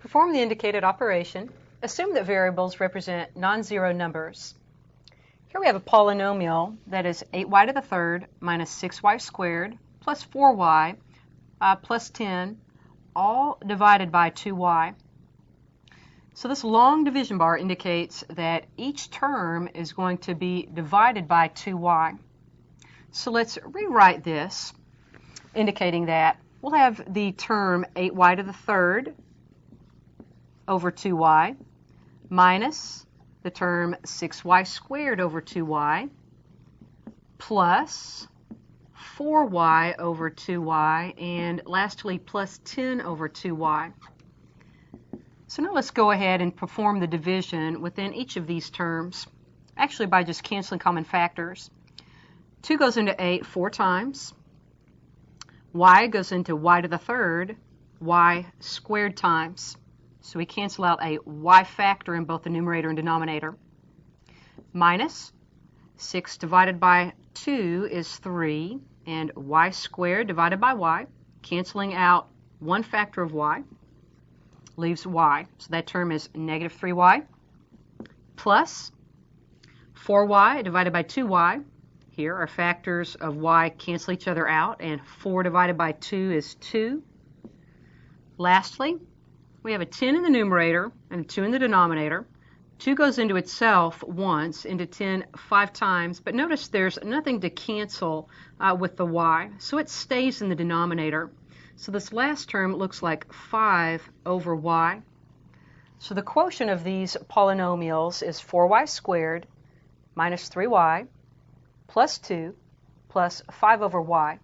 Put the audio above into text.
Perform the indicated operation. Assume that variables represent non-zero numbers. Here we have a polynomial that is 8y to the third minus 6y squared plus 4y plus 10, all divided by 2y. So this long division bar indicates that each term is going to be divided by 2y. So let's rewrite this, indicating that we'll have the term 8y to the third over 2y minus the term 6y squared over 2y plus 4y over 2y, and lastly plus 10 over 2y. So now let's go ahead and perform the division within each of these terms, actually by just canceling common factors. 2 goes into 8 4 times. Y goes into y to the third, y squared times. So we cancel out a y factor in both the numerator and denominator. Minus 6 divided by 2 is 3, and y squared divided by y, canceling out one factor of y, leaves y. So that term is negative 3y, plus 4y divided by 2y. Here our factors of y cancel each other out, and 4 divided by 2 is 2. Lastly, we have a 10 in the numerator and a 2 in the denominator. 2 goes into itself once, into 10 5 times, but notice there's nothing to cancel with the y, so it stays in the denominator. So this last term looks like 5 over y. So the quotient of these polynomials is 4y squared minus 3y plus 2 plus 5 over y.